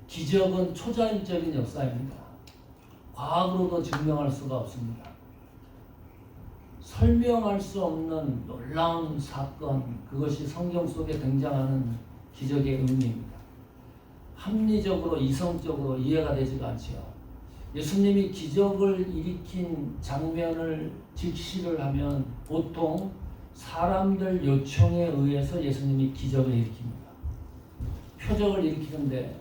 기적은 초자연적인 역사입니다. 과학으로도 증명할 수가 없습니다. 설명할 수 없는 놀라운 사건, 그것이 성경 속에 등장하는 기적의 의미입니다. 합리적으로, 이성적으로 이해가 되지가 않지요. 예수님이 기적을 일으킨 장면을 직시를 하면 보통 사람들 요청에 의해서 예수님이 기적을 일으킵니다. 표적을 일으키는데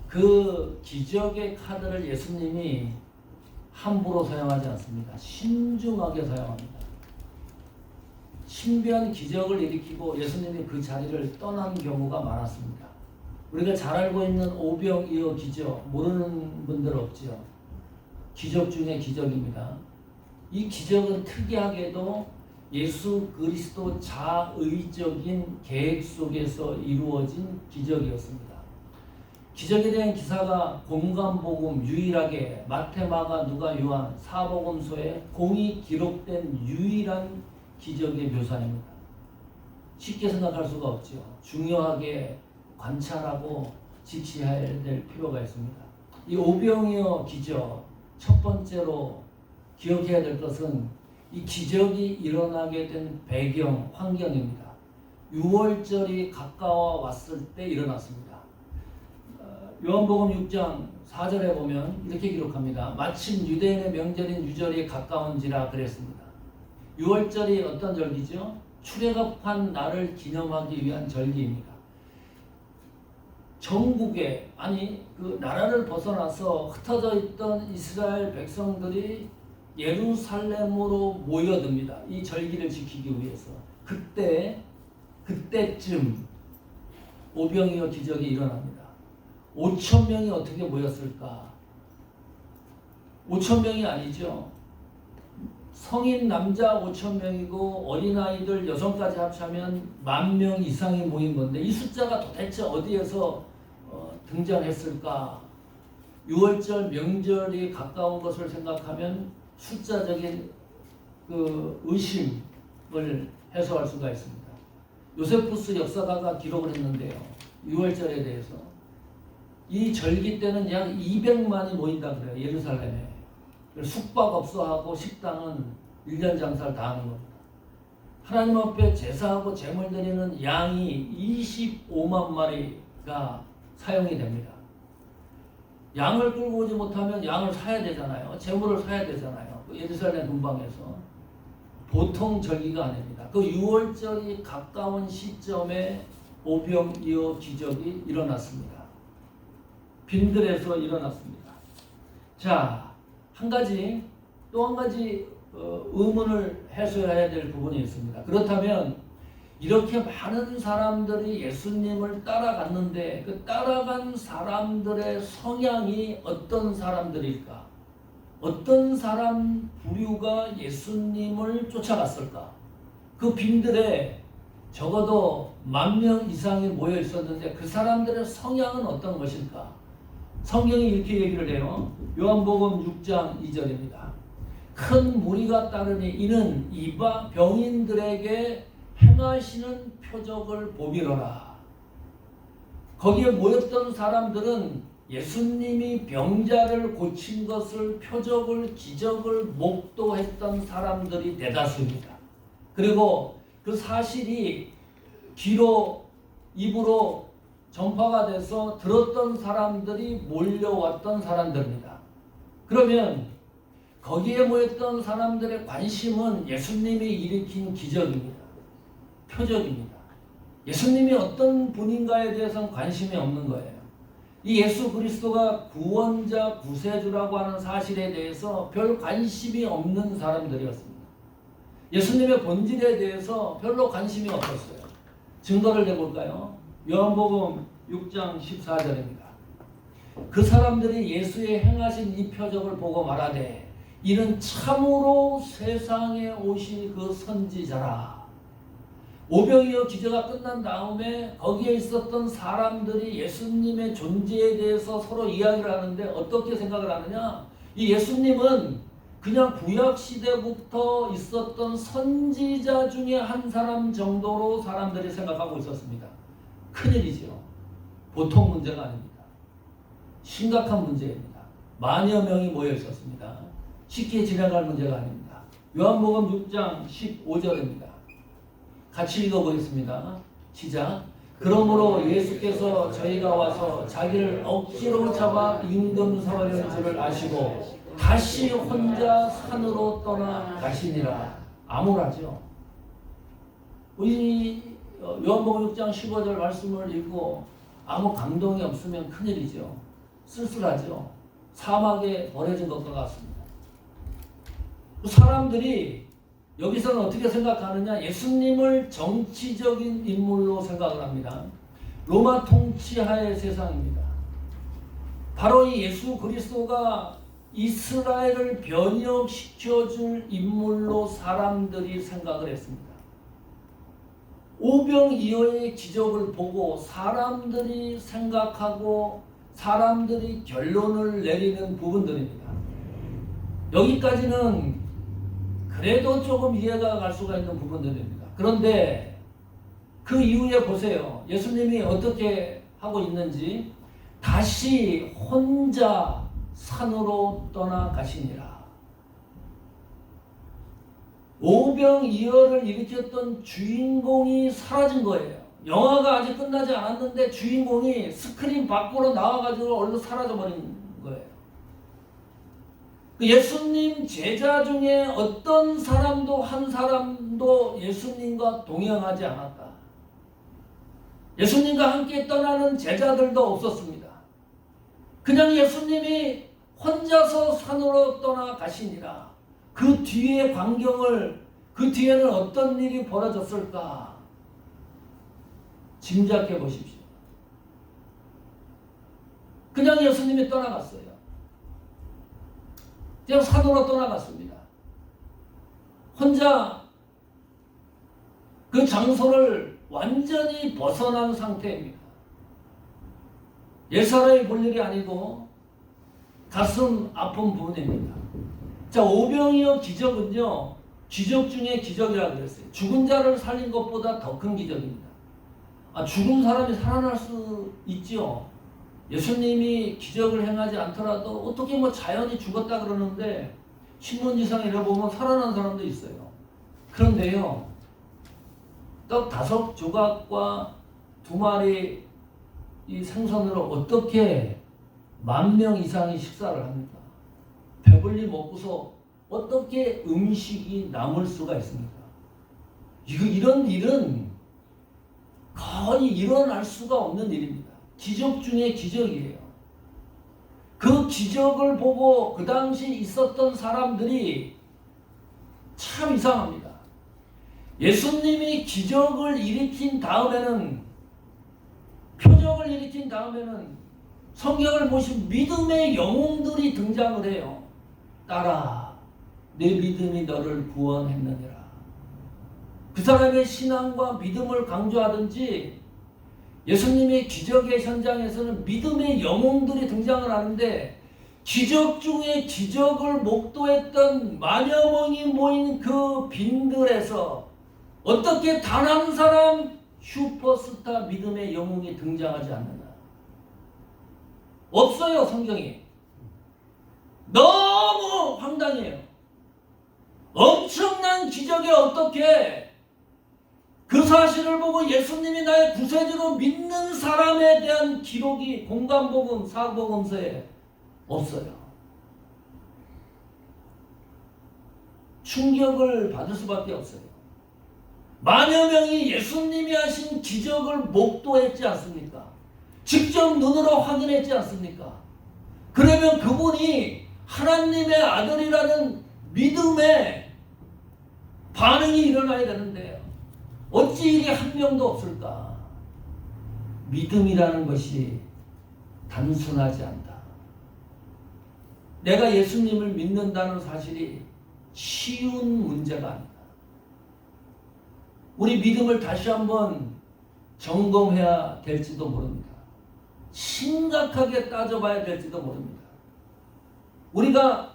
그 기적의 카드를 예수님이 함부로 사용하지 않습니다. 신중하게 사용합니다. 신비한 기적을 일으키고 예수님이 그 자리를 떠난 경우가 많았습니다. 우리가 잘 알고 있는 오병이어 기적, 모르는 분들 없죠. 기적 중에 기적입니다. 이 기적은 특이하게도 예수 그리스도 자의적인 계획 속에서 이루어진 기적이었습니다. 기적에 대한 기사가 공간복음 유일하게 마태, 마가, 누가, 요한 사복음서에 공이 기록된 유일한 기적의 묘사입니다. 쉽게 생각할 수가 없죠. 중요하게 관찰하고 직시해야 될 필요가 있습니다. 이 오병이어 기적 첫 번째로 기억해야 될 것은 이 기적이 일어나게 된 배경, 환경입니다. 6월절이 가까워 왔을 때 일어났습니다. 요한복음 6장 4절에 보면 이렇게 기록합니다. 마침 유대인의 명절인 유절이 가까운지라 그랬습니다. 6월절이 어떤 절기죠? 출애굽한 날을 기념하기 위한 절기입니다. 전국에, 그 나라를 벗어나서 흩어져 있던 이스라엘 백성들이 예루살렘으로 모여듭니다. 이 절기를 지키기 위해서. 그때쯤 오병이어 기적이 일어납니다. 5,000명이 어떻게 모였을까? 5,000명이 아니죠. 성인 남자 5,000명이고 어린아이들 여성까지 합치면 10,000명 이상이 모인 건데 이 숫자가 도대체 어디에서 등장했을까? 6월절 명절이 가까운 것을 생각하면 숫자적인 그 의심을 해소할 수가 있습니다. 요세푸스 역사가가 기록을 했는데요. 6월절에 대해서 이 절기 때는 약 200만이 모인다 그래요. 예루살렘에. 숙박업소하고 식당은 1년 장사를 다 하는 겁니다. 하나님 앞에 제사하고 제물 드리는 양이 25만 마리가 사용이 됩니다. 양을 끌고 오지 못하면 양을 사야 되잖아요. 제물을 사야 되잖아요. 예루살렘 근방에서. 보통 절기가 아닙니다. 그 6월절이 가까운 시점에 오병이어 기적이 일어났습니다. 빈들에서 일어났습니다. 자, 또 한 가지 의문을 해소해야 될 부분이 있습니다. 그렇다면 이렇게 많은 사람들이 예수님을 따라갔는데 그 따라간 사람들의 성향이 어떤 사람들일까? 어떤 사람 부류가 예수님을 쫓아갔을까? 그 빈들에 적어도 10,000명 이상이 모여 있었는데 그 사람들의 성향은 어떤 것일까? 성경이 이렇게 얘기를 해요. 요한복음 6장 2절입니다. 큰 무리가 따르니 이는 이방 병인들에게 행하시는 표적을 보미로라. 거기에 모였던 사람들은 예수님이 병자를 고친 것을 표적을 기적을 목도했던 사람들이 대다수입니다. 그리고 그 사실이 입으로 전파가 돼서 들었던 사람들이 몰려왔던 사람들입니다. 그러면 거기에 모였던 사람들의 관심은 예수님이 일으킨 기적입니다. 표적입니다. 예수님이 어떤 분인가에 대해서는 관심이 없는 거예요. 이 예수 그리스도가 구원자, 구세주라고 하는 사실에 대해서 별 관심이 없는 사람들이었습니다. 예수님의 본질에 대해서 별로 관심이 없었어요. 증거를 내볼까요? 요한복음 6장 14절입니다. 그 사람들이 예수의 행하신 이 표적을 보고 말하되 이는 참으로 세상에 오신 그 선지자라. 오병이어 기적가 끝난 다음에 거기에 있었던 사람들이 예수님의 존재에 대해서 서로 이야기를 하는데 어떻게 생각을 하느냐? 이 예수님은 그냥 구약시대부터 있었던 선지자 중에 한 사람 정도로 사람들이 생각하고 있었습니다. 큰일이죠. 보통 문제가 아닙니다. 심각한 문제입니다. 만여 명이 모여 있었습니다. 쉽게 지나갈 문제가 아닙니다. 요한복음 6장 15절입니다. 같이 읽어보겠습니다. 시작. 그러므로 예수께서 저희가 와서 자기를 억지로 잡아 임금 삼으려는 줄을 아시고 다시 혼자 산으로 떠나 가시니라. 암울하죠. 우리 요한복음 6장 15절 말씀을 읽고 아무 감동이 없으면 큰일이죠. 쓸쓸하죠. 사막에 버려진 것과 같습니다. 사람들이 여기서는 어떻게 생각하느냐? 예수님을 정치적인 인물로 생각을 합니다. 로마 통치하의 세상입니다. 바로 이 예수 그리스도가 이스라엘을 변혁시켜줄 인물로 사람들이 생각을 했습니다. 오병이어의 기적을 보고 사람들이 생각하고 사람들이 결론을 내리는 부분들입니다. 여기까지는 그래도 조금 이해가 갈 수가 있는 부분들입니다. 그런데 그 이후에 보세요. 예수님이 어떻게 하고 있는지. 다시 혼자 산으로 떠나가시니라. 오병이어를 일으켰던 주인공이 사라진 거예요. 영화가 아직 끝나지 않았는데 주인공이 스크린 밖으로 나와가지고 얼른 사라져버린 거예요. 예수님 제자 중에 어떤 사람도 한 사람도 예수님과 동행하지 않았다. 예수님과 함께 떠나는 제자들도 없었습니다. 그냥 예수님이 혼자서 산으로 떠나가시니라. 그 뒤의 광경을, 그 뒤에는 어떤 일이 벌어졌을까 짐작해 보십시오. 그냥 예수님이 떠나갔어요. 그냥 산으로 떠나갔습니다. 혼자 그 장소를 완전히 벗어난 상태입니다. 옛사람이 볼 일이 아니고 가슴 아픈 부분입니다. 자, 오병이어 기적은요, 기적 중에 기적이라고 그랬어요. 죽은 자를 살린 것보다 더 큰 기적입니다. 죽은 사람이 살아날 수 있죠. 예수님이 기적을 행하지 않더라도 어떻게 자연이 죽었다 그러는데 신문지상에 읽어보면 살아난 사람도 있어요. 그런데요, 떡 5조각과 2마리 이 생선으로 어떻게 10,000명 이상이 식사를 합니까? 배불리 먹고서 어떻게 음식이 남을 수가 있습니까? 이런 일은 거의 일어날 수가 없는 일입니다. 기적 중에 기적이에요. 그 기적을 보고 그 당시 있었던 사람들이 참 이상합니다. 예수님이 기적을 일으킨 다음에는, 표적을 일으킨 다음에는 성경을 보시면 믿음의 영웅들이 등장을 해요. 딸아, 내 믿음이 너를 구원했느니라. 그 사람의 신앙과 믿음을 강조하든지 예수님의 기적의 현장에서는 믿음의 영웅들이 등장을 하는데 기적 중에 기적을 목도했던 만여 명이 모인 그 빈들에서 어떻게 단 한 사람 슈퍼스타 믿음의 영웅이 등장하지 않느냐. 없어요, 성경이. 너무 황당해요. 엄청난 기적에 어떻게 그 사실을 보고 예수님이 나의 구세주로 믿는 사람에 대한 기록이 공관복음, 사복음서에 없어요. 충격을 받을 수밖에 없어요. 만여 명이 예수님이 하신 기적을 목도했지 않습니까? 직접 눈으로 확인했지 않습니까? 그러면 그분이 하나님의 아들이라는 믿음의 반응이 일어나야 되는데요. 어찌 이게 한 명도 없을까? 믿음이라는 것이 단순하지 않다. 내가 예수님을 믿는다는 사실이 쉬운 문제가 아니다. 우리 믿음을 다시 한번 점검해야 될지도 모릅니다. 심각하게 따져봐야 될지도 모릅니다. 우리가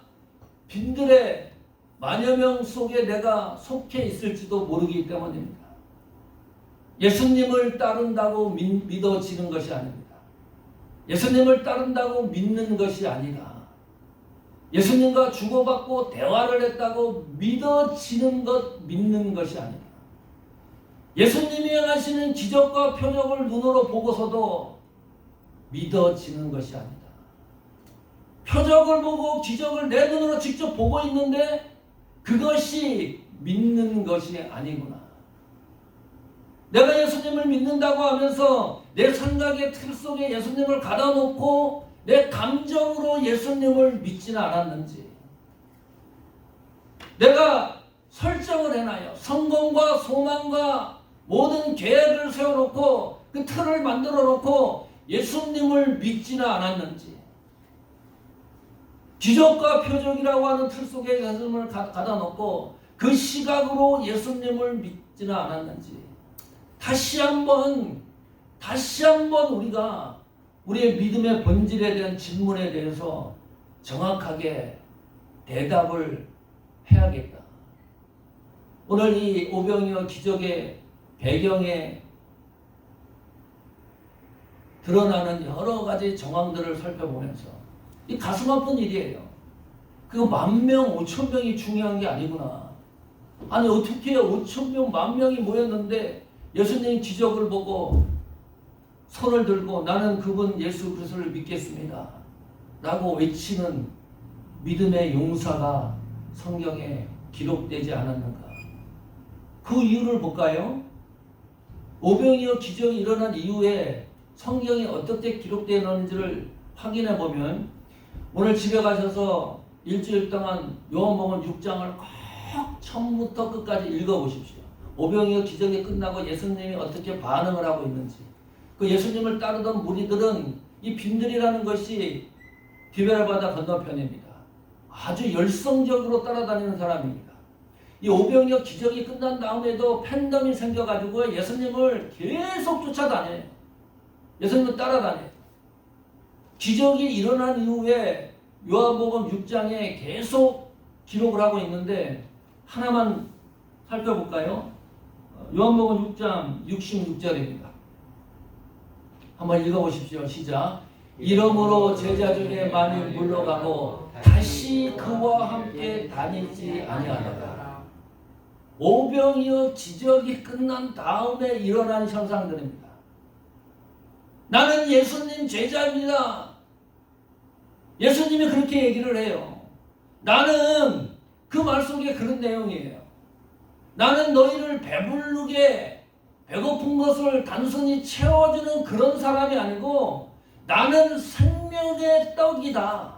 빈들의 만여 명 속에 내가 속해 있을지도 모르기 때문입니다. 예수님을 따른다고 믿어지는 것이 아닙니다. 예수님을 따른다고 믿는 것이 아니라 예수님과 주고받고 대화를 했다고 믿어지는 것, 믿는 것이 아니라 예수님이 행하시는 기적과 표적을 눈으로 보고서도 믿어지는 것이 아니다. 표적을 보고 기적을 내 눈으로 직접 보고 있는데 그것이 믿는 것이 아니구나. 내가 예수님을 믿는다고 하면서 내 생각의 틀 속에 예수님을 가다 놓고 내 감정으로 예수님을 믿지는 않았는지, 내가 설정을 해놔요. 성공과 소망과 모든 계획을 세워놓고 그 틀을 만들어 놓고 예수님을 믿지는 않았는지, 기적과 표적이라고 하는 틀 속에 예수님을 가다 놓고 그 시각으로 예수님을 믿지는 않았는지, 다시 한번 우리가 우리의 믿음의 본질에 대한 질문에 대해서 정확하게 대답을 해야겠다. 오늘 이 오병이어 기적의 배경에 드러나는 여러 가지 정황들을 살펴보면서 이 가슴 아픈 일이에요. 그거 10,000명, 5,000명이 중요한 게 아니구나. 아니 어떻게 5,000명, 10,000명이 모였는데 예수님 기적을 보고 손을 들고 나는 그분 예수 그리스도를 믿겠습니다 라고 외치는 믿음의 용사가 성경에 기록되지 않았는가. 그 이유를 볼까요? 오병이어 기적이 일어난 이후에 성경이 어떻게 기록되어 있는지를 확인해 보면, 오늘 집에 가셔서 일주일 동안 요한복음 6장을 꼭 처음부터 끝까지 읽어보십시오. 오병이어 기적이 끝나고 예수님이 어떻게 반응을 하고 있는지. 그 예수님을 따르던 무리들은 이 빈들이라는 것이 디베라 바다 건너편입니다. 아주 열성적으로 따라다니는 사람입니다. 이 오병이어 기적이 끝난 다음에도 팬덤이 생겨가지고 예수님을 계속 쫓아다녀요. 예수님을 따라다녀요. 기적이 일어난 이후에 요한복음 6장에 계속 기록을 하고 있는데 하나만 살펴볼까요? 요한복음 6장 66절입니다. 한번 읽어보십시오. 시작. 이러므로 제자 중에 많이 물러가고 다시 그와 함께 다니지 아니하더라. 오병이어 기적이 끝난 다음에 일어난 현상들입니다. 나는 예수님 제자입니다. 예수님이 그렇게 얘기를 해요. 나는 그 말 속에 그런 내용이에요. 나는 너희를 배부르게 배고픈 것을 단순히 채워주는 그런 사람이 아니고 나는 생명의 떡이다.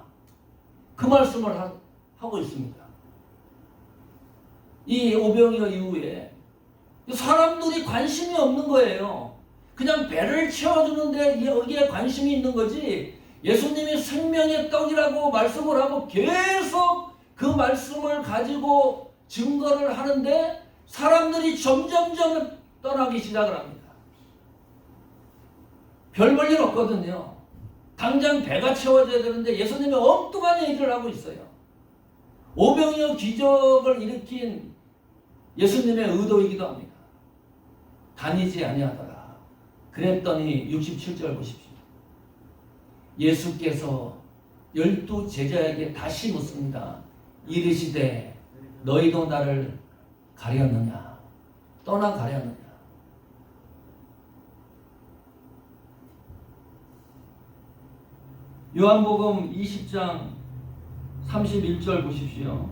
그 말씀을 하고 있습니다. 이 오병이어 이후에 사람들이 관심이 없는 거예요. 그냥 배를 채워주는데 여기에 관심이 있는 거지, 예수님이 생명의 떡이라고 말씀을 하고 계속 그 말씀을 가지고 증거를 하는데 사람들이 점점점 떠나기 시작을 합니다. 별 볼 일 없거든요. 당장 배가 채워져야 되는데 예수님이 엉뚱한 얘기를 하고 있어요. 오병이어 기적을 일으킨 예수님의 의도이기도 합니다. 다니지 아니하더라. 그랬더니 67절 보십시오. 예수께서 12 제자에게 다시 묻습니다. 이르시되 너희도 나를 가렸느냐? 떠나가렸느냐? 요한복음 20장 31절 보십시오.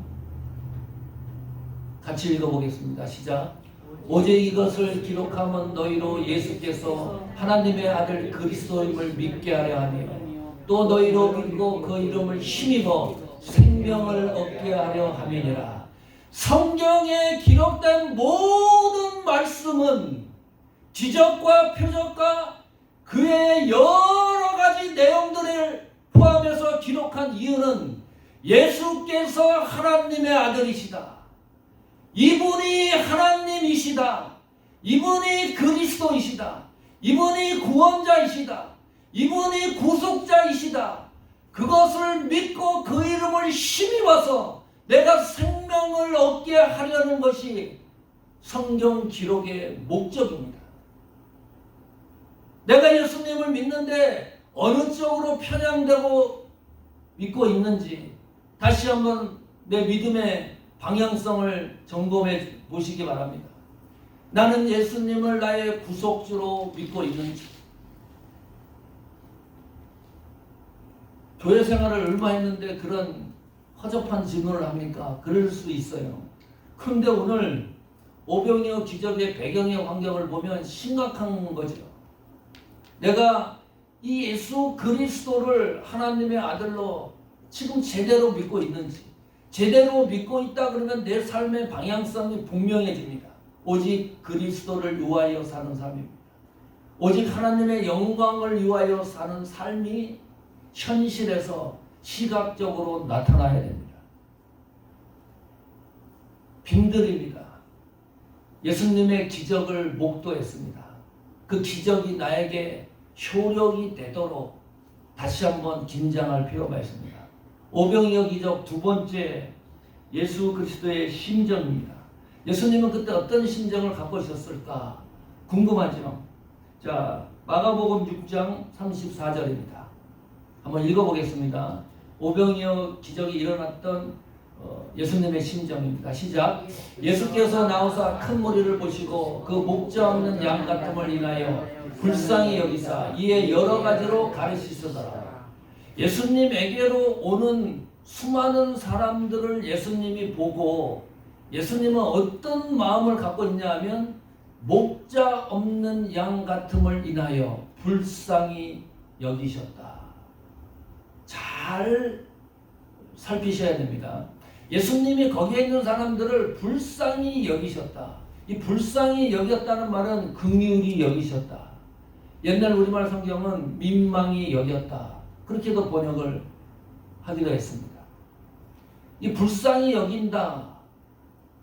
같이 읽어보겠습니다. 시작. 오직 이것을 기록하면 너희로 예수께서 하나님의 아들 그리스도임을 믿게 하려 하며 또 너희로 믿고 그 이름을 힘입어 생명을 얻게 하려 함이니라. 성경에 기록된 모든 말씀은 기적과 표적과 그의 여러 가지 내용들을 포함해서 기록한 이유는 예수께서 하나님의 아들이시다. 이분이 하나님이시다. 이분이 그리스도이시다. 이분이 구원자이시다. 이분이 구속자이시다. 그것을 믿고 그 이름을 힘입어서 내가 생명을 얻게 하려는 것이 성경 기록의 목적입니다. 내가 예수님을 믿는데 어느 쪽으로 편향되고 믿고 있는지 다시 한번 내 믿음의 방향성을 점검해 보시기 바랍니다. 나는 예수님을 나의 구속주로 믿고 있는지, 교회 생활을 얼마 했는데 그런 허접한 질문을 합니까? 그럴 수 있어요. 그런데 오늘 오병이어 기적의 배경의 환경을 보면 심각한 거죠. 내가 이 예수 그리스도를 하나님의 아들로 지금 제대로 믿고 있는지, 제대로 믿고 있다 그러면 내 삶의 방향성이 분명해집니다. 오직 그리스도를 위하여 사는 삶입니다. 오직 하나님의 영광을 위하여 사는 삶이 현실에서 시각적으로 나타나야 됩니다. 빈들입니다. 예수님의 기적을 목도했습니다. 그 기적이 나에게 효력이 되도록 다시 한번 긴장할 필요가 있습니다. 오병이어 기적 두 번째, 예수 그리스도의 심정입니다. 예수님은 그때 어떤 심정을 갖고 있었을까 궁금하죠. 자, 마가복음 6장 34절입니다. 한번 읽어보겠습니다. 오병이어 기적이 일어났던 예수님의 심정입니다. 시작. 예수께서 나오사 큰 무리를 보시고 그 목자 없는 양 같음을 인하여 불쌍히 여기사 이에 여러 가지로 가르치시더라. 예수님에게로 오는 수많은 사람들을 예수님이 보고 예수님은 어떤 마음을 갖고 있냐 하면 목자 없는 양 같음을 인하여 불쌍히 여기셨다. 잘 살피셔야 됩니다. 예수님이 거기에 있는 사람들을 불쌍히 여기셨다. 이 불쌍히 여겼다는 말은 긍휼히 여기셨다. 옛날 우리말 성경은 민망히 여겼다. 그렇게도 번역을 하기도 했습니다. 이 불쌍히 여긴다,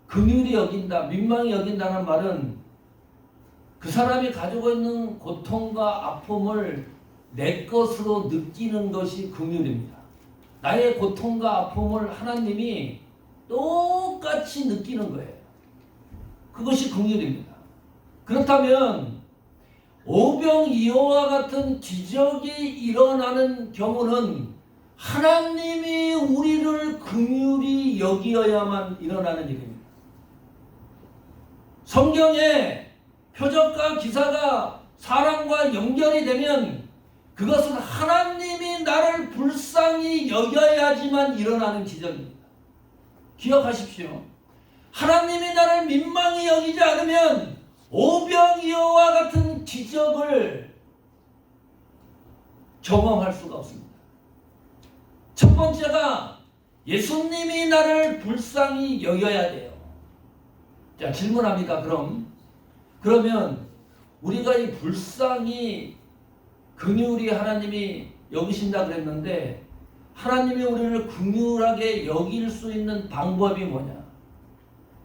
긍휼히 여긴다, 민망히 여긴다는 말은 그 사람이 가지고 있는 고통과 아픔을 내 것으로 느끼는 것이 긍휼입니다. 나의 고통과 아픔을 하나님이 똑같이 느끼는 거예요. 그것이 긍휼입니다. 그렇다면 오병이어와 같은 기적이 일어나는 경우는 하나님이 우리를 긍휼히 여기어야만 일어나는 일입니다. 성경에 표적과 기사가 사람과 연결이 되면 그것은 하나님이 나를 불쌍히 여겨야지만 일어나는 기적입니다. 기억하십시오. 하나님이 나를 민망히 여기지 않으면 오병이어와 같은 기적을 경험할 수가 없습니다. 첫 번째가 예수님이 나를 불쌍히 여겨야 돼요. 자, 질문합니다. 그러면 우리가 이 불쌍히 긍휼히 하나님이 여기신다 그랬는데 하나님이 우리를 긍휼하게 여길 수 있는 방법이 뭐냐?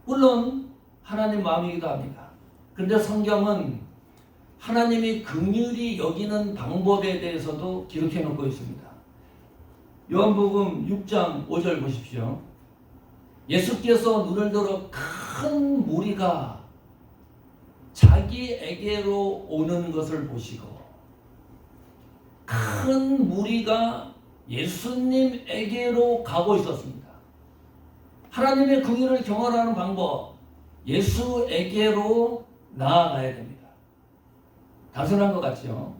물론 하나님 마음이기도 합니다. 그런데 성경은 하나님이 긍휼히 여기는 방법에 대해서도 기록해 놓고 있습니다. 요한복음 6장 5절 보십시오. 예수께서 눈을 들어 큰 무리가 자기에게로 오는 것을 보시고 큰 무리가 예수님에게로 가고 있었습니다. 하나님의 긍휼을 경험하는 방법, 예수에게로 나아가야 됩니다. 단순한 것 같죠?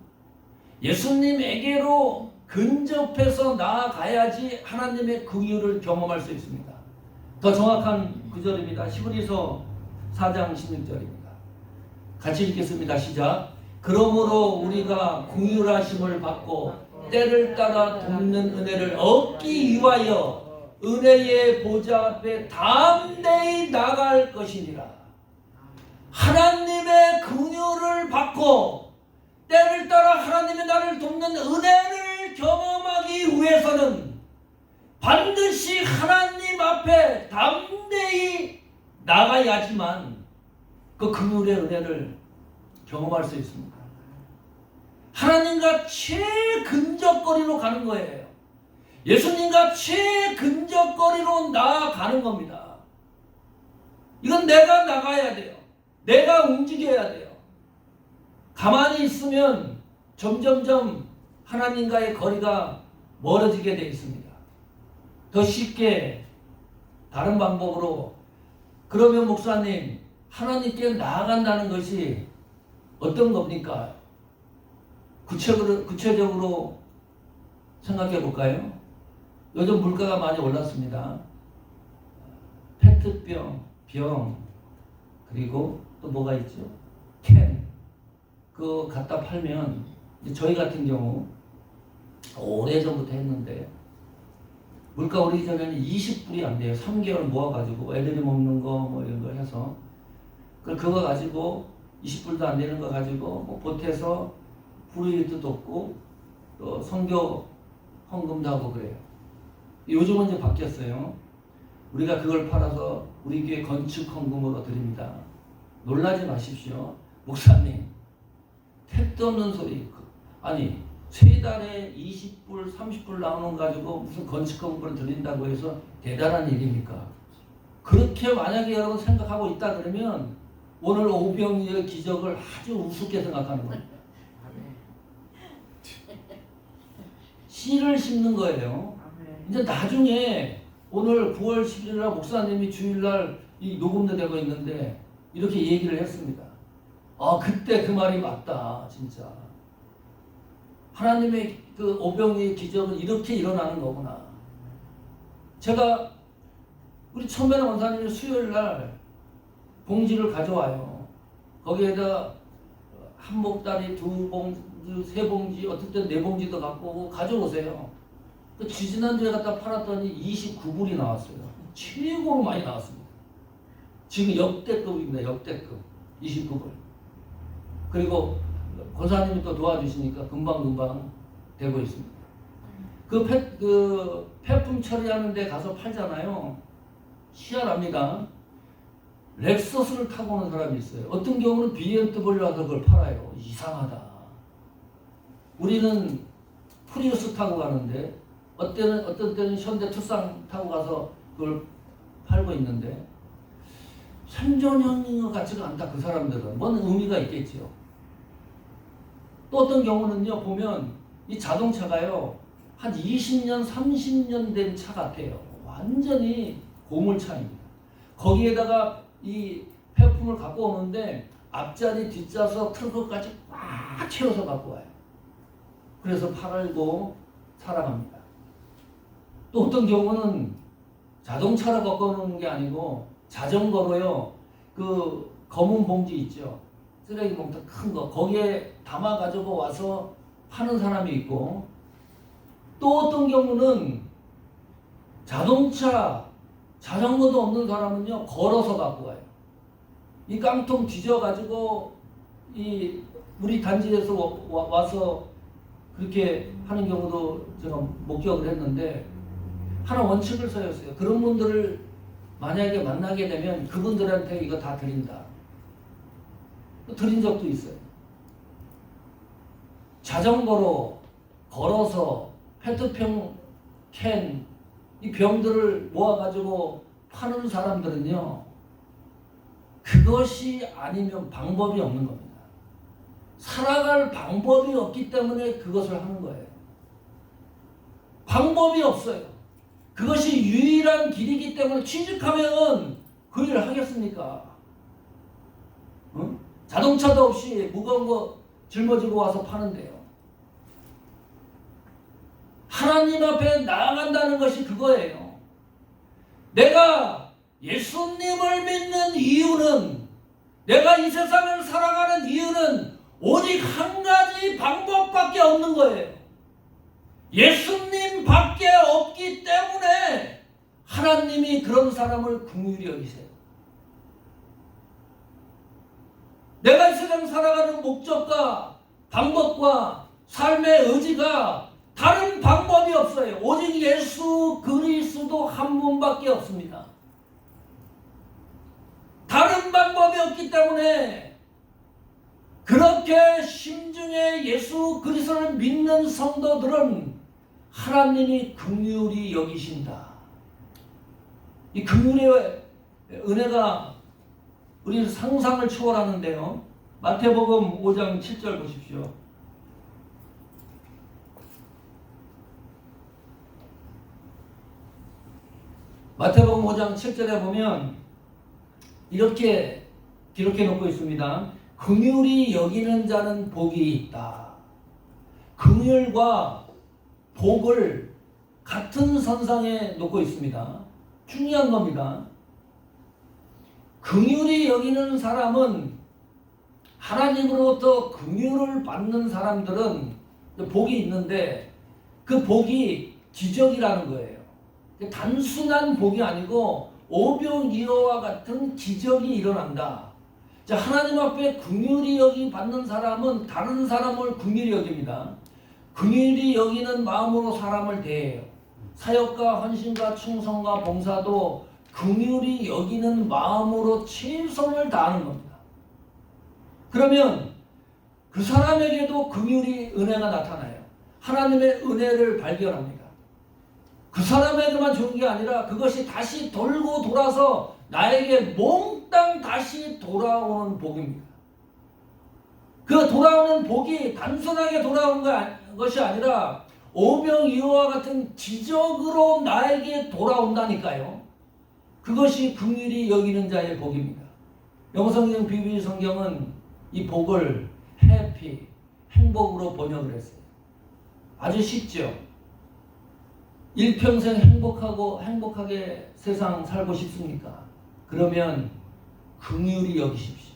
예수님에게로 근접해서 나아가야지 하나님의 긍휼을 경험할 수 있습니다. 더 정확한 구절입니다. 히브리서 4장 16절입니다. 같이 읽겠습니다. 시작. 그러므로 우리가 긍휼하심을 받고 때를 따라 돕는 은혜를 얻기 위하여 은혜의 보좌 앞에 담대히 나갈 것이니라. 하나님의 긍휼을 받고 때를 따라 하나님의 나를 돕는 은혜를 경험하기 위해서는 반드시 하나님 앞에 담대히 나가야지만 그 긍휼의 은혜를 경험할 수 있습니다. 하나님과 최근접거리로 가는 거예요. 예수님과 최근접거리로 나아가는 겁니다. 이건 내가 나가야 돼요. 내가 움직여야 돼요. 가만히 있으면 점점점 하나님과의 거리가 멀어지게 되어 있습니다. 더 쉽게 다른 방법으로 그러면 목사님 하나님께 나아간다는 것이 어떤 겁니까? 구체적으로 생각해 볼까요? 요즘 물가가 많이 올랐습니다. 페트병, 병, 그리고 또 뭐가 있죠? 캔. 그거 갖다 팔면 저희 같은 경우 오래전부터 했는데 물가 오르기 전에는 20불이 안 돼요. 3개월 모아가지고 애들이 먹는 거 뭐 이런 거 해서 그거 가지고 20불도 안 되는 거 가지고 뭐 보태서 불이익도 돕고 또 선교 헌금도 하고 그래요. 요즘은 이제 바뀌었어요. 우리가 그걸 팔아서 우리 교회 건축 헌금으로 드립니다. 놀라지 마십시오. 목사님 택도 없는 소리. 아니 세 달에 20불 30불 나오는 거 가지고 무슨 건축 헌금을 드린다고 해서 대단한 일입니까? 그렇게 만약에 여러분 생각하고 있다 그러면 오늘 오병이의 기적을 아주 우습게 생각하는 겁니다. 씨를 심는 거예요. 이제 나중에 오늘 9월 11일 날 목사님이 주일날 이 녹음도 되고 있는데 이렇게 얘기를 했습니다. 아 그때 그 말이 맞다 진짜. 하나님의 그 오병이의 기적은 이렇게 일어나는 거구나. 제가 우리 천변 원사님이 수요일날 봉지를 가져와요. 거기에다 한 목다리, 두 봉지, 세 봉지, 어떨 땐 네 봉지도 갖고 오고 가져오세요. 그 지지난주에 갖다 팔았더니 29불이 나왔어요. 최고로 많이 나왔습니다. 지금 역대급입니다. 역대급 29불. 그리고 권사님이 또 도와주시니까 금방금방 되고 있습니다. 그 폐품 처리하는 데 가서 팔잖아요. 희한합니다. 렉서스를 타고 오는 사람이 있어요. 어떤 경우는 BMW 와서 그걸 팔아요. 이상하다. 우리는 프리우스 타고 가는데 어떤 때는 현대 투싼 타고 가서 그걸 팔고 있는데 생존형인 것 같지가 않다. 그 사람들은 뭔 의미가 있겠지요. 또 어떤 경우는요 보면 이 자동차가요 한 20년 30년 된 차 같아요. 완전히 고물차입니다. 거기에다가 이 폐품을 갖고 오는데 앞자리 뒷좌석 트렁크까지 꽉 채워서 갖고 와요. 그래서 팔고 살아갑니다. 또 어떤 경우는 자동차로 갖고 오는 게 아니고 자전거로요 그 검은 봉지 있죠. 쓰레기 봉투 큰 거 거기에 담아 가지고 와서 파는 사람이 있고 또 어떤 경우는 자동차 자전거도 없는 사람은요 걸어서 갖고 와요. 이 깡통 뒤져 가지고 이 우리 단지에서 와서 그렇게 하는 경우도 제가 목격을 했는데 하나 원칙을 서였어요. 그런 분들을 만약에 만나게 되면 그분들한테 이거 다 드린다. 드린 적도 있어요. 자전거로 걸어서 페트병 캔 이 병들을 모아가지고 파는 사람들은요 그것이 아니면 방법이 없는 겁니다. 살아갈 방법이 없기 때문에 그것을 하는 거예요. 방법이 없어요. 그것이 유일한 길이기 때문에 취직하면 그 일을 하겠습니까? 응? 자동차도 없이 무거운 거 짊어지고 와서 파는데요. 하나님 앞에 나아간다는 것이 그거예요. 내가 예수님을 믿는 이유는 내가 이 세상을 살아가는 이유는 오직 한 가지 방법밖에 없는 거예요. 예수님 밖에 없기 때문에 하나님이 그런 사람을 긍휼히 여기세요. 내가 이 세상 살아가는 목적과 방법과 삶의 의지가 다른 방법이 없어요. 오직 예수 그리스도 한 분밖에 없습니다. 다른 방법이 없기 때문에 그렇게 심중에 예수 그리스도를 믿는 성도들은 하나님이 긍휼히 여기신다. 이 긍휼의 은혜가 우리 상상을 초월하는데요. 마태복음 5장 7절 보십시오. 마태복음 5장 7절에 보면 이렇게 기록해 놓고 있습니다. 긍휼히 여기는 자는 복이 있다. 긍휼과 복을 같은 선상에 놓고 있습니다. 중요한 겁니다. 긍휼히 여기는 사람은, 하나님으로부터 긍휼을 받는 사람들은 복이 있는데 그 복이 기적이라는 거예요. 단순한 복이 아니고 오병이어와 같은 기적이 일어난다. 자, 하나님 앞에 긍휼히 여기 받는 사람은 다른 사람을 긍휼히 여깁니다. 긍휼히 여기는 마음으로 사람을 대해요. 사역과 헌신과 충성과 봉사도 긍휼히 여기는 마음으로 최선을 다하는 겁니다. 그러면 그 사람에게도 긍휼히 은혜가 나타나요. 하나님의 은혜를 발견합니다. 그 사람에게만 좋은 게 아니라 그것이 다시 돌고 돌아서 나에게 몽땅 다시 돌아오는 복입니다. 그 돌아오는 복이 단순하게 돌아오는 것이 아니라 오병이어와 같은 기적으로 나에게 돌아온다니까요. 그것이 긍휼히 여기는 자의 복입니다. 영성경 비비 성경은 이 복을 해피, 행복으로 번역을 했어요. 아주 쉽죠. 일평생 행복하게 세상 살고 싶습니까? 그러면 긍휼히 여기십시오.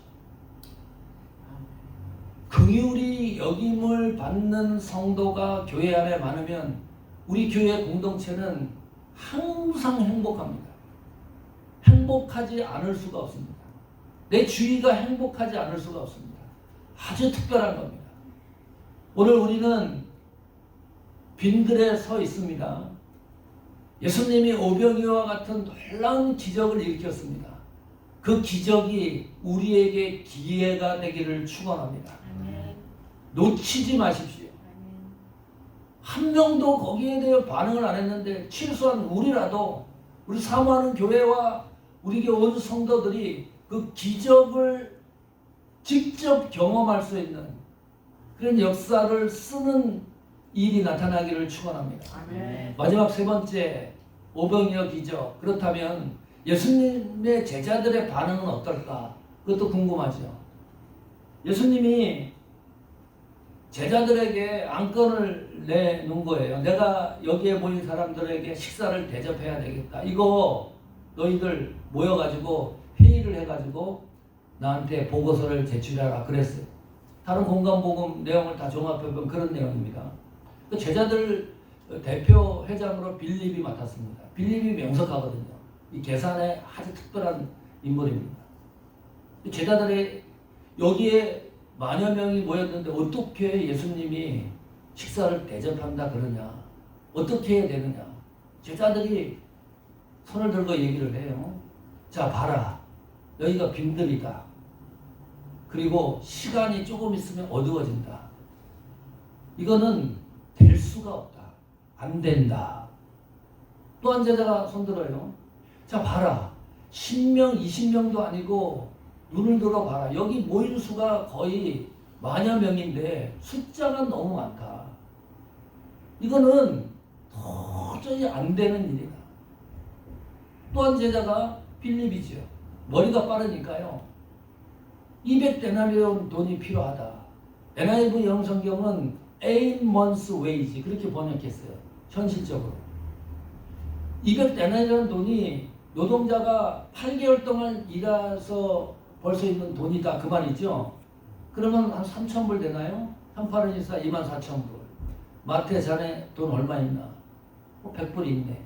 긍휼히 여김을 받는 성도가 교회 안에 많으면 우리 교회 공동체는 항상 행복합니다. 행복하지 않을 수가 없습니다. 내 주위가 행복하지 않을 수가 없습니다. 아주 특별한 겁니다. 오늘 우리는 빈들에 서 있습니다. 예수님이 오병이어와 같은 놀라운 기적을 일으켰습니다. 그 기적이 우리에게 기회가 되기를 축원합니다. 놓치지 마십시오. 한 명도 거기에 대해 반응을 안 했는데 최소한 우리 사모하는 교회와 우리 교회 온 성도들이 그 기적을 직접 경험할 수 있는 그런 역사를 쓰는 일이 나타나기를 축원합니다. 마지막 세 번째, 오병이어 기적. 그렇다면 예수님의 제자들의 반응은 어떨까? 그것도 궁금하죠. 예수님이 제자들에게 안건을 내놓은 거예요. 내가 여기에 모인 사람들에게 식사를 대접해야 되겠다. 이거 너희들 모여가지고 회의를 해가지고 나한테 보고서를 제출하라 그랬어요. 다른 공간복음 내용을 다 종합해보면 그런 내용입니다. 그 제자들 대표 회장으로 빌립이 맡았습니다. 빌립이 명석하거든요. 이 계산에 아주 특별한 인물입니다. 제자들이 여기에 만여 명이 모였는데 어떻게 예수님이 식사를 대접한다 그러냐? 어떻게 해야 되느냐? 제자들이 손을 들고 얘기를 해요. 자, 봐라. 여기가 빈들이다. 그리고 시간이 조금 있으면 어두워진다. 이거는 될 수가 없다. 안 된다. 또 한 제자가 손들어요. 자, 봐라. 10명, 20명도 아니고 눈을 들어봐라. 여기 모인 수가 거의 만여 명인데 숫자가 너무 많다. 이거는 도저히 안 되는 일이다. 또 한 제자가 빌립이죠. 머리가 빠르니까요. 200데나리온 돈이 필요하다. NIV 영성경은 8 months wage 그렇게 번역했어요. 현실적으로. 200데나리온 돈이 노동자가 8개월 동안 일해서 벌 수 있는 돈이다. 그 말이죠. 그러면 한 3,000불 되나요? 3824 24,000불. 마태 자네 돈 얼마 있나? 100불 있네.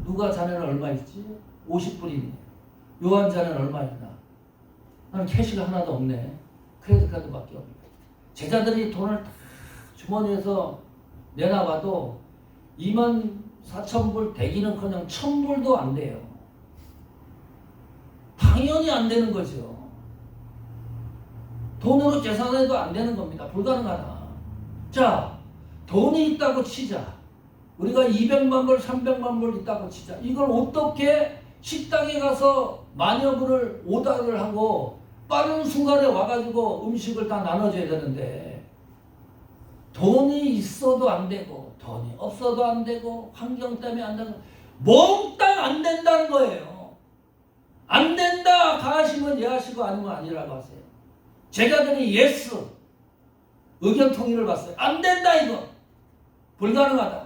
누가 자네는 얼마 있지? 50불 있네. 요한 자네는 얼마 있나? 나는 캐시가 하나도 없네. 크레딧카드밖에 없네. 제자들이 돈을 다 주머니에서 내놔봐도 24,000불 되기는커녕 1,000불도 안 돼요. 당연히 안 되는 거죠. 돈으로 계산해도 안 되는 겁니다. 불가능하다. 자, 돈이 있다고 치자. 우리가 200만 불, 300만 불 있다고 치자. 이걸 어떻게 식당에 가서 만여 불을 오다를 하고 빠른 순간에 와가지고 음식을 다 나눠줘야 되는데 돈이 있어도 안 되고 돈이 없어도 안 되고 환경 때문에 안 되고 몽땅 안 된다는 거예요. 안 된다 가하시면 예 하시고 아니면 아니라고 하세요. 제자들이 예스 의견 통일을 봤어요. 안 된다 이거 불가능하다.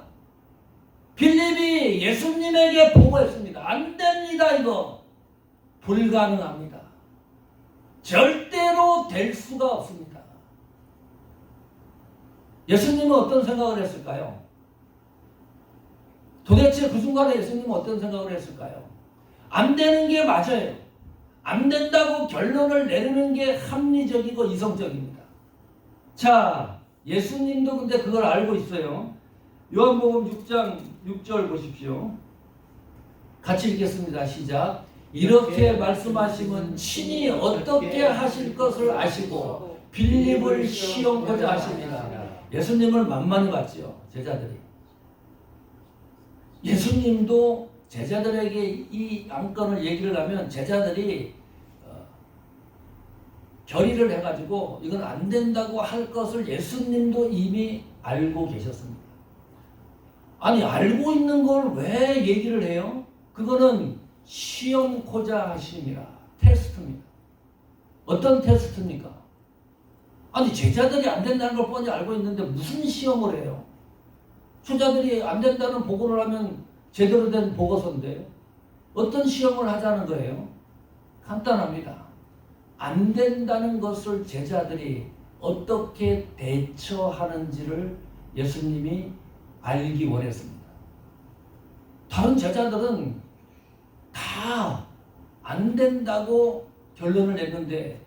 빌립이 예수님에게 보고했습니다. 안 됩니다 이거 불가능합니다. 절대로 될 수가 없습니다. 예수님은 어떤 생각을 했을까요? 도대체 그 순간에 예수님은 어떤 생각을 했을까요? 안 되는 게 맞아요. 안 된다고 결론을 내리는 게 합리적이고 이성적입니다. 자, 예수님도 근데 그걸 알고 있어요. 요한복음 6장 6절 보십시오. 같이 읽겠습니다. 시작. 이렇게 말씀하시면 친히 어떻게 하실 것을 아시고 빌립을 시험하고자 하십니다. 예수님을 만만히 봤죠. 제자들이. 예수님도 제자들에게 이 안건을 얘기를 하면 제자들이 결의를 해가지고 이건 안 된다고 할 것을 예수님도 이미 알고 계셨습니다. 아니 알고 있는 걸 왜 얘기를 해요? 그거는 시험코자 하심이라 테스트입니다. 어떤 테스트입니까? 아니 제자들이 안 된다는 걸 뻔히 알고 있는데 무슨 시험을 해요? 초자들이 안 된다는 보고를 하면 제대로 된 보고서인데 어떤 시험을 하자는 거예요? 간단합니다. 안 된다는 것을 제자들이 어떻게 대처하는지를 예수님이 알기 원했습니다. 다른 제자들은 다 안 된다고 결론을 냈는데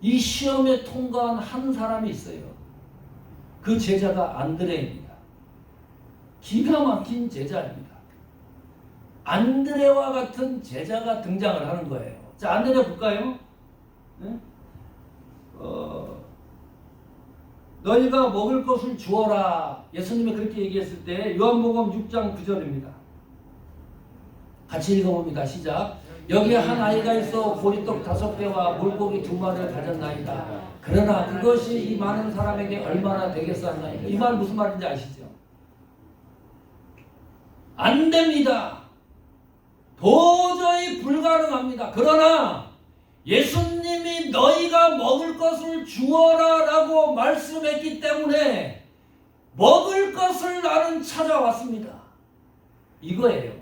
이 시험에 통과한 한 사람이 있어요. 그 제자가 안드레입니다. 기가 막힌 제자입니다. 안드레와 같은 제자가 등장을 하는 거예요. 자, 안드레 볼까요? 네? 너희가 먹을 것을 주어라. 예수님이 그렇게 얘기했을 때 요한복음 6장 9절입니다. 같이 읽어봅니다. 시작. 여기 한 아이가 있어 보리떡 5개와 물고기 2마리를 가졌나이다. 그러나 그것이 이 많은 사람에게 얼마나 되겠사나이까. 이 말 무슨 말인지 아시죠? 안 됩니다. 도저히 불가능합니다. 그러나 예수님이 너희가 먹을 것을 주어라 라고 말씀했기 때문에 먹을 것을 나는 찾아왔습니다. 이거예요.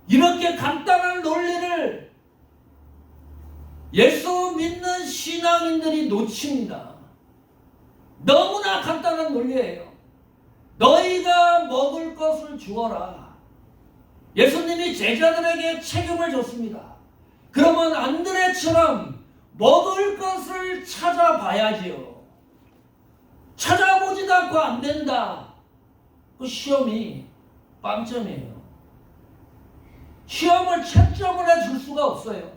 이렇게 간단한 논리를 예수 믿는 신앙인들이 놓칩니다. 너무나 간단한 논리예요. 너희가 먹을 것을 주어라. 예수님이 제자들에게 책임을 줬습니다. 그러면 안드레처럼 먹을 것을 찾아봐야지요. 찾아보지도 않고 안 된다. 그 시험이 빵점이에요. 시험을 채점을 해줄 수가 없어요.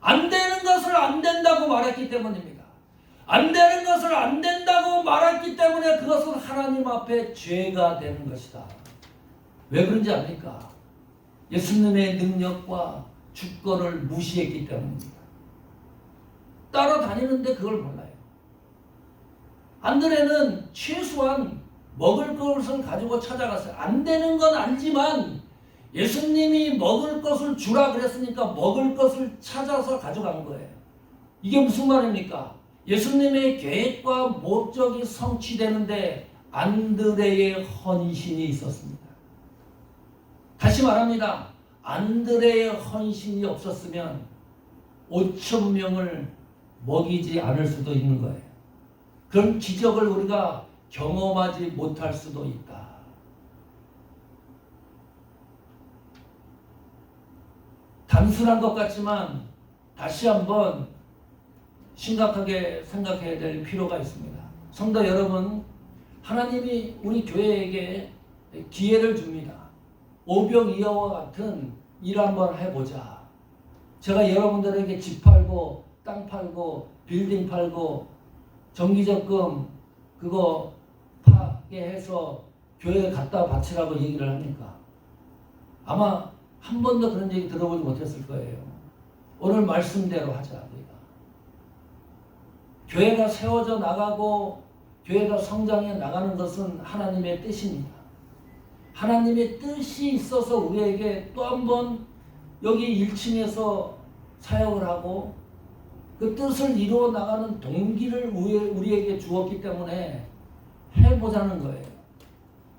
안 되는 것을 안 된다고 말했기 때문입니다. 안 되는 것을 안 된다고 말했기 때문에 그것은 하나님 앞에 죄가 되는 것이다. 왜 그런지 압니까? 예수님의 능력과 주권을 무시했기 때문입니다. 따라다니는데 그걸 몰라요. 안드레는 최소한 먹을 것을 가지고 찾아갔어요. 안 되는 건 알지만 예수님이 먹을 것을 주라 그랬으니까 먹을 것을 찾아서 가져간 거예요. 이게 무슨 말입니까? 예수님의 계획과 목적이 성취되는데 안드레의 헌신이 있었습니다. 다시 말합니다. 안드레의 헌신이 없었으면 5,000명을 먹이지 않을 수도 있는 거예요. 그런 기적을 우리가 경험하지 못할 수도 있다. 단순한 것 같지만 다시 한번 심각하게 생각해야 될 필요가 있습니다. 성도 여러분, 하나님이 우리 교회에게 기회를 줍니다. 오병이어와 같은 일 한번 해보자. 제가 여러분들에게 집 팔고 땅 팔고 빌딩 팔고 정기적금 그거 파게 해서 교회에 갖다 바치라고 얘기를 합니까? 아마 한 번도 그런 얘기 들어보지 못했을 거예요. 오늘 말씀대로 하자. 우리가. 교회가 세워져 나가고 교회가 성장해 나가는 것은 하나님의 뜻입니다. 하나님의 뜻이 있어서 우리에게 또 한 번 여기 1층에서 사역을 하고 그 뜻을 이루어 나가는 동기를 우리에게 주었기 때문에 해보자는 거예요.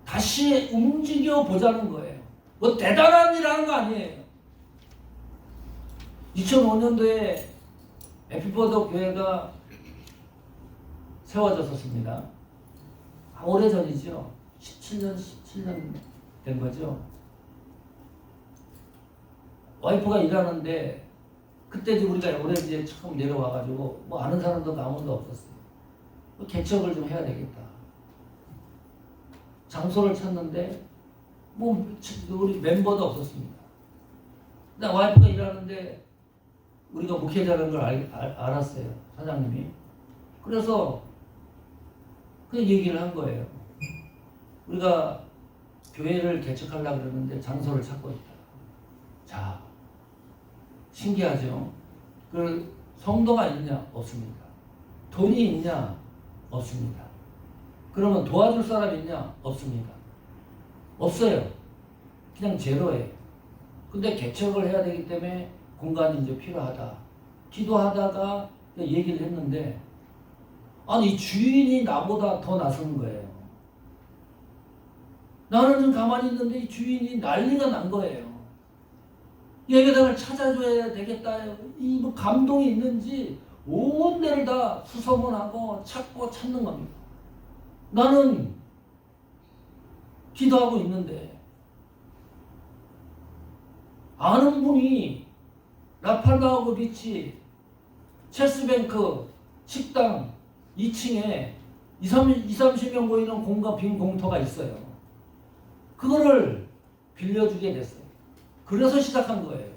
다시 움직여 보자는 거예요. 뭐 대단한 일 하는 거 아니에요. 2005년도에 에피보더 교회가 세워졌었습니다. 오래전이죠. 17년 된 거죠. 와이프가 일하는데 그때 우리가 올해 이제 처음 내려와가지고 뭐 아는 사람도 아무도 없었어요. 개척을 좀 해야 되겠다. 장소를 찾는데 뭐 우리 멤버도 없었습니다. 근데 와이프가 일하는데 우리가 목회자라는 걸 알았어요. 사장님이. 그래서 그 얘기를 한 거예요. 우리가 교회를 개척하려고 그러는데 장소를 찾고 있다. 자, 신기하죠? 그 성도가 있냐? 없습니다. 돈이 있냐? 없습니다. 그러면 도와줄 사람이 있냐? 없습니다. 없어요. 그냥 제로예요. 근데 개척을 해야 되기 때문에 공간이 이제 필요하다. 기도하다가 얘기를 했는데 아니 주인이 나보다 더 나서는 거예요. 나는 좀 가만히 있는데 이 주인이 난리가 난 거예요. 예배당을 찾아줘야 되겠다. 이 뭐 감동이 있는지 온 데를 다 수소문하고 찾고 찾는 겁니다. 나는 기도하고 있는데 아는 분이 라팔라하고 리치 체스뱅크 식당 2층에 30명 모이는 공간 빈 공터가 있어요. 그거를 빌려주게 됐어요. 그래서 시작한 거예요.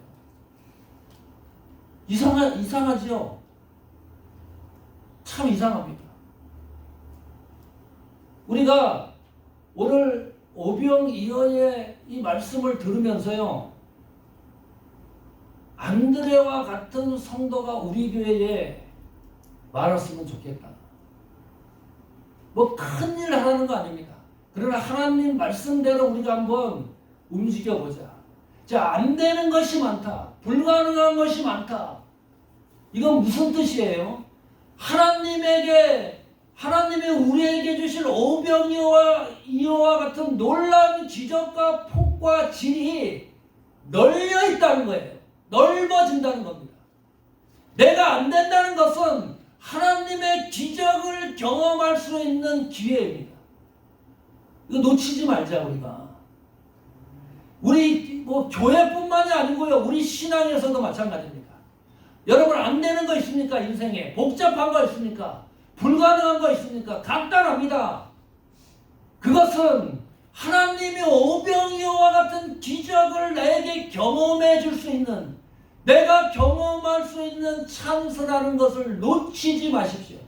이상하죠? 참 이상합니다. 우리가 오늘 오병이어의 이 말씀을 들으면서요. 안드레와 같은 성도가 우리 교회에 많았으면 좋겠다. 뭐 큰일 하라는 거 아닙니다. 그러나 하나님 말씀대로 우리가 한번 움직여보자. 자, 안 되는 것이 많다. 불가능한 것이 많다. 이건 무슨 뜻이에요? 하나님이 우리에게 주실 오병이어와 같은 놀라운 기적과 폭과 질이 널려 있다는 거예요. 넓어진다는 겁니다. 내가 안 된다는 것은 하나님의 기적을 경험할 수 있는 기회입니다. 이거 놓치지 말자 우리가. 우리 뭐 교회뿐만이 아니고요. 우리 신앙에서도 마찬가지입니다. 여러분 안 되는 거 있습니까? 인생에 복잡한 거 있습니까? 불가능한 거 있습니까? 간단합니다. 그것은 하나님이 오병이어와 같은 기적을 나에게 경험해 줄 수 있는, 내가 경험할 수 있는 찬스라는 것을 놓치지 마십시오.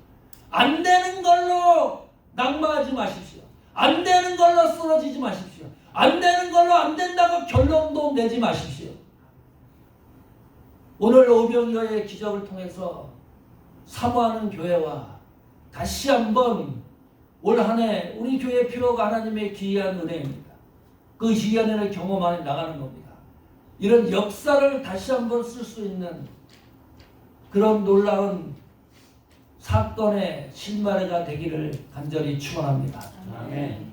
안 되는 걸로 낙마하지 마십시오. 안 되는 걸로 쓰러지지 마십시오. 안 되는 걸로 안 된다고 결론도 내지 마십시오. 오늘 오병이어의 기적을 통해서 사모하는 교회와 다시 한번 올 한 해 우리 교회 필요가 하나님의 기이한 은혜입니다. 그 기이한 은혜를 경험하며 나가는 겁니다. 이런 역사를 다시 한번 쓸 수 있는 그런 놀라운 사건의 실마리가 되기를 간절히 축원합니다. 아멘.